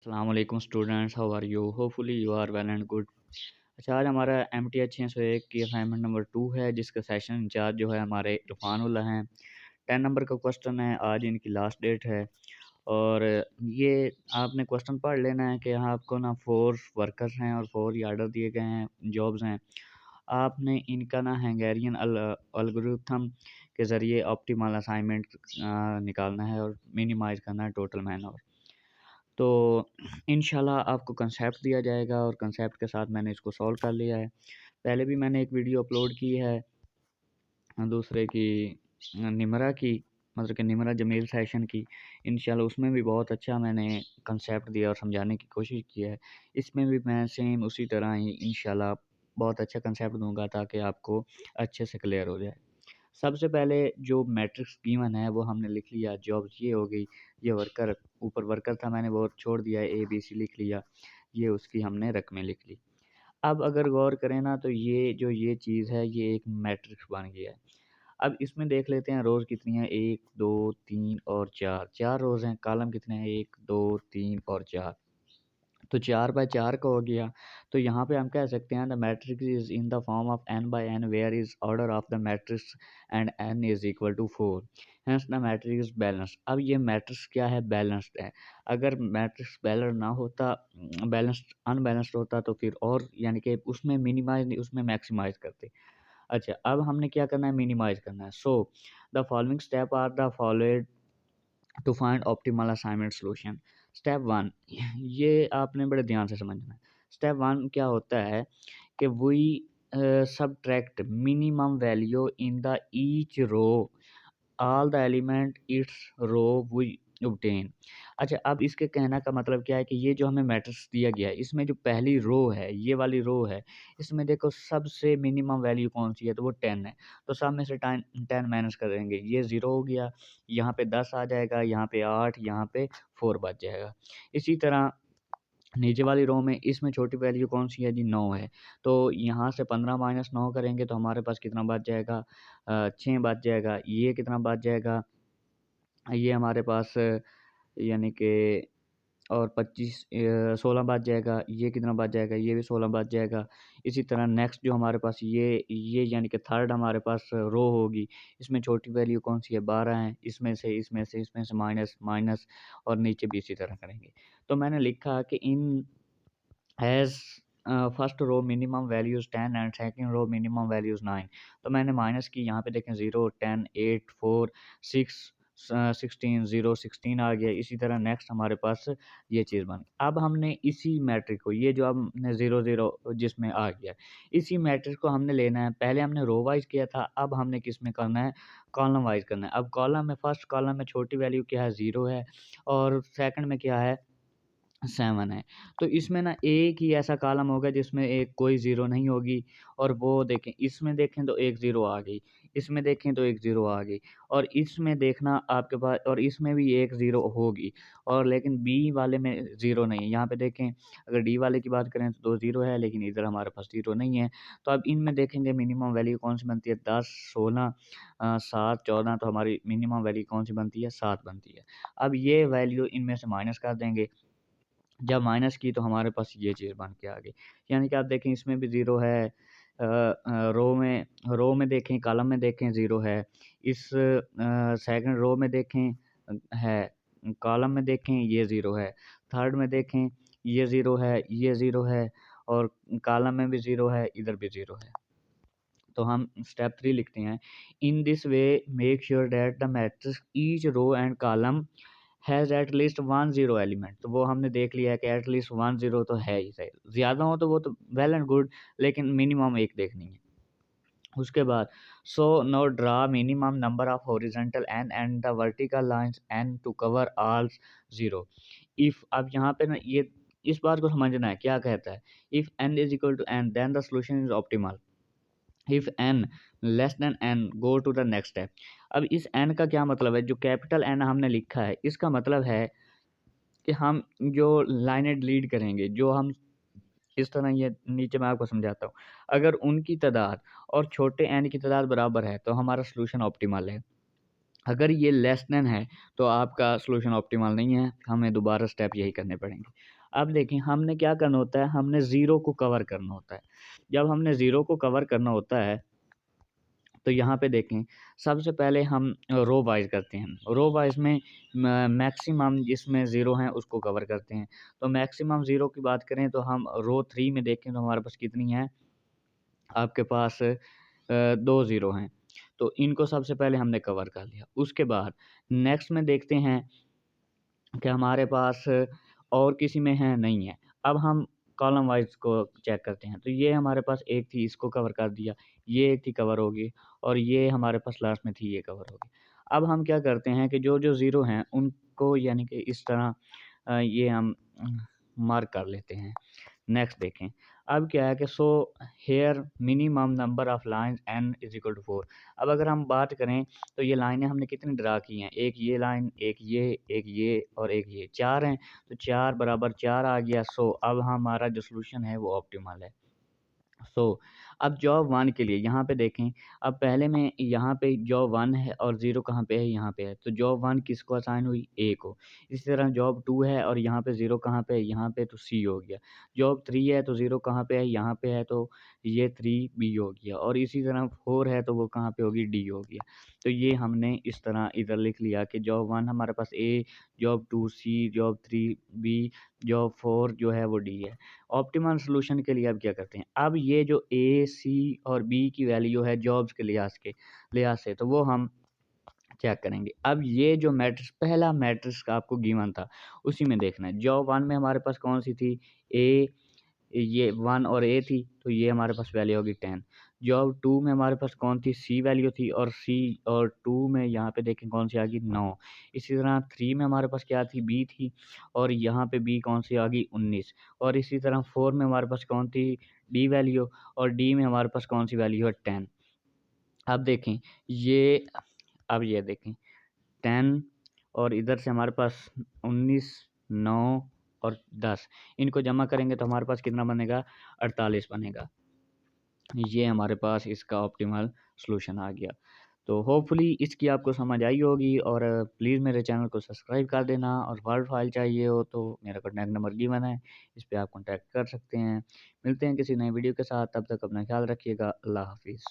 अस्सलाम वालेकुम students, how are you? Hopefully you are well and good. अच्छा, आज हमारा MTH 601 की असाइनमेंट नंबर 2 है, जिसका सेशन इंचार्ज जो है हमारे इरफानुल्लाह हैं। 10 नंबर का क्वेश्चन है, आज इनकी लास्ट डेट है और ये आपने क्वेश्चन पढ़ लेना है कि यहाँ आपको ना 4 वर्कर्स हैं और 4 ही आर्डर दिए गए हैं, जॉब्स हैं। आपने इनका ना हंगेरियन एल्गोरिथम के ज़रिए ऑप्टिमल असाइनमेंट निकालना है और मिनिमाइज़ करना है टोटल मैन आवर। तो इंशाल्लाह आपको कंसेप्ट दिया जाएगा और कंसेप्ट के साथ मैंने इसको सॉल्व कर लिया है। पहले भी मैंने एक वीडियो अपलोड की है दूसरे की निमरा की, मतलब कि निमरा जमील सेशन की। इंशाल्लाह उसमें भी बहुत अच्छा मैंने कंसेप्ट दिया और समझाने की कोशिश की है। इसमें भी मैं सेम उसी तरह ही इंशाल्लाह बहुत अच्छा कंसेप्ट दूँगा ताकि आपको अच्छे से क्लियर हो जाए। सबसे पहले जो मैट्रिक्स गिवन है वो हमने लिख लिया, जॉब्स ये हो गई, ये वर्कर ऊपर वर्कर था मैंने वो छोड़ दिया, ABC लिख लिया, ये उसकी हमने रकमें लिख ली। अब अगर गौर करें ना तो ये चीज़ है ये एक मैट्रिक्स बन गया है। अब इसमें देख लेते हैं रोज़ कितनी है 1, 2, 3 और 4, 4 रोज़ हैं, कॉलम कितने हैं 1, 2, 3 और 4। तो 4 बाय 4 का हो गया। तो यहाँ पे हम कह सकते हैं the matrix is in the form of n by n where is order of the matrix and n is equal to 4 hence the matrix is balanced. अब ये मैट्रिक्स क्या है? बैलेंस्ड है। अगर मैट्रिक्स बैलेंस ना होता, बैलेंस्ड अनबैलेंस्ड होता तो फिर और यानी कि उसमें मिनिमाइज़ नहीं उसमें मैक्सिमाइज़ करते। अच्छा, अब हमने क्या करना है? मिनिमाइज़ करना है। So the following step are the followed to find optimal assignment solution. Step 1 ये आपने बड़े ध्यान से समझना है। स्टेप 1 क्या होता है कि we subtract minimum value in the each row all the element its row we obtain. अच्छा, अब इसके कहने का मतलब क्या है कि ये जो हमें मैट्रिक्स दिया गया है इसमें जो पहली रो है, ये वाली रो है, इसमें देखो सबसे मिनिमम वैल्यू कौन-सी है? तो वो 10 है। तो सब में से 10 माइनस करेंगे, ये 0 हो गया, यहाँ पे 10 आ जाएगा, यहाँ पे 8, यहाँ पे 4 बच जाएगा। इसी तरह नीचे वाली रो में इसमें छोटी वैल्यू कौन-सी है जी? 9 है। तो यहाँ से 15 माइनस 9 करेंगे तो हमारे पास कितना बच जाएगा? 6 बच जाएगा। ये कितना बच जाएगा? ये हमारे पास यानी कि और 16 बच जाएगा। ये कितना बच जाएगा? ये भी 16 बच जाएगा। इसी तरह नेक्स्ट जो हमारे पास ये यानी कि थर्ड हमारे पास रो होगी। इसमें छोटी वैल्यू कौन-सी है? 12 है। इसमें से माइनस, माइनस और नीचे भी इसी तरह करेंगे। तो मैंने लिखा कि in has first row minimum values 10 and second row minimum values 9। तो मैंने माइनस की, यहाँ पे देखें 0, 10, 8, 4, 6 16, 0, 16 आ गया। इसी तरह नेक्स्ट हमारे पास ये चीज़ बन गई। अब हमने इसी मैट्रिक को, ये जो हमने 0, 0 जिसमें आ गया, इसी मैट्रिक को हमने लेना है। पहले हमने रो वाइज़ किया था, अब हमने किस में करना है? कॉलम वाइज़ करना है। अब कॉलम में फर्स्ट कॉलम में छोटी वैल्यू क्या है? 0 है और सेकंड में क्या है? 7 है। तो इसमें ना एक ही ऐसा कॉलम होगा जिसमें एक कोई ज़ीरो नहीं होगी और वो देखें, इसमें देखें तो एक ज़ीरो आ गई, इसमें देखें तो एक ज़ीरो आ गई और इसमें देखना आपके पास और इसमें भी एक ज़ीरो होगी और लेकिन बी वाले में ज़ीरो नहीं है। यहाँ पे देखें, अगर डी वाले की बात करें तो 2 ज़ीरो है लेकिन इधर हमारे पास ज़ीरो नहीं है। तो अब इनमें देखेंगे मिनिमम वैल्यू कौन-सी बनती है? 10, 16 7, 14 तो हमारी मिनिमम वैल्यू कौन-सी बनती है? 7 बनती है। अब ये वैल्यू इनमें से माइनस कर देंगे। जब माइनस की तो हमारे पास ये चीज़ बन के आ गई। यानी कि आप देखें इसमें भी 0 है, रो में देखें, कॉलम में देखें 0 है। इस सेकंड रो में देखें है, कॉलम में देखें ये 0 है। थर्ड में देखें ये 0 है, ये 0 है और कॉलम में भी 0 है, इधर भी 0 है। तो हम स्टेप 3 लिखते हैं, in this way make sure that the matrix each row and column has at least 1 zero element. तो वो हमने देख लिया है कि एट लीस्ट 1 ज़ीरो तो है ही सही। ज़्यादा हो तो वो तो वेल एंड गुड, लेकिन मिनिमम एक देखनी है। उसके बाद so now draw minimum number of horizontal an and the vertical lines an to cover all 0। If अब यहाँ पे ना ये इस बात को समझना है, क्या कहता है? If n is equal to n then the solution is optimal. If n less than n go to the next step. अब इस n का क्या मतलब है? जो कैपिटल N हमने लिखा है इसका मतलब है कि हम जो लाइनें डिलीट करेंगे, जो हम इस तरह, ये नीचे मैं आपको समझाता हूँ। अगर उनकी तादाद और छोटे n की तादाद बराबर है तो हमारा सॉल्यूशन ऑप्टिमल है। अगर ये लेस देन है तो आपका सॉल्यूशन ऑप्टिमल नहीं है, हमें दोबारा स्टेप यही करने पड़ेंगे। अब देखें हमने क्या करना होता है, हमने ज़ीरो को कवर करना होता है। जब हमने ज़ीरो को कवर करना होता है, तो यहाँ पे देखें सबसे पहले हम रो वाइज़ करते हैं। रो वाइज़ में मैक्सिमम जिसमें ज़ीरो हैं उसको कवर करते हैं। तो मैक्सिमम ज़ीरो की बात करें तो हम रो 3 में देखें तो हमारे पास कितनी है, आपके पास 2 ज़ीरो हैं। तो इनको सबसे पहले हमने कवर कर लिया। उसके बाद नेक्स्ट में देखते हैं कि हमारे पास और किसी में है, नहीं है। अब हम कॉलम वाइज़ को चेक करते हैं। तो ये हमारे पास एक थी, इसको कवर कर दिया। ये एक थी, कवर होगी, और ये हमारे पास लास्ट में थी, ये कवर होगी। अब हम क्या करते हैं कि जो-जो ज़ीरो हैं उनको यानी कि इस तरह ये हम मार्क कर लेते हैं। नेक्स्ट देखें, अब क्या है कि so here minimum number of lines n is equal to 4। अब अगर हम बात करें तो ये लाइनें हमने कितनी ड्रा की हैं, एक ये लाइन, एक ये और एक ये, 4 हैं। तो 4 बराबर 4 आ गया। सो अब हमारा जो सॉल्यूशन है वो ऑप्टिमल है। सो अब जॉब 1 के लिए यहाँ पे देखें, अब पहले में यहाँ पे जॉब 1 है और 0 कहाँ पे है, यहाँ पे है। तो जॉब 1 किसको असाइन हुई, ए को। इसी तरह जॉब 2 है और यहाँ पे 0 कहाँ पे है, यहाँ पे, तो सी हो गया। जॉब 3 है तो 0 कहाँ पे है, यहाँ पे है, तो ये 3 बी हो गया। और इसी तरह 4 है तो वो कहाँ पे होगी, डी हो गया। तो ये हमने इस तरह इधर लिख लिया कि जॉब 1 हमारे पास ए, जॉब 2 सी, जॉब 3 बी, जॉब 4 जो है वो डी है। ऑप्टिमल सॉल्यूशन के लिए अब क्या करते हैं, अब ये जो ए, सी और बी की वैल्यू है जॉब्स के लिहाज से, तो वो हम चेक करेंगे। अब ये जो मैट्रिक्स, पहला मैट्रिक्स का आपको गिवन था, उसी में देखना है। जॉब 1 में हमारे पास कौन-सी थी, ए, ये 1 और ए थी, तो ये हमारे पास वैल्यू होगी 10। जॉब 2 में हमारे पास कौन थी, सी वैल्यू थी, और सी और 2 में यहाँ पे देखें कौन-सी आ गई, 9। इसी तरह 3 में हमारे पास क्या थी, बी थी, और यहाँ पे बी कौन-सी आ गई, 19। और इसी तरह 4 में हमारे पास कौन थी, डी वैल्यू, और डी में हमारे पास कौन-सी वैल्यू है, 10। अब देखें ये, अब ये देखें 10 और इधर से हमारे पास 19, 9 और 10, इनको जमा करेंगे तो हमारे पास कितना बनेगा, 48 बनेगा। ये हमारे पास इसका ऑप्टिमल सॉल्यूशन आ गया। तो होपफुली इसकी आपको समझ आई होगी, और प्लीज़ मेरे चैनल को सब्सक्राइब कर देना, और वर्ड फाइल चाहिए हो तो मेरा कॉन्टैक्ट नंबर गिवन है, इस पे आप कॉन्टैक्ट कर सकते हैं। मिलते हैं किसी नई वीडियो के साथ, तब तक अपना ख्याल रखिएगा। अल्लाह हाफ़िज़।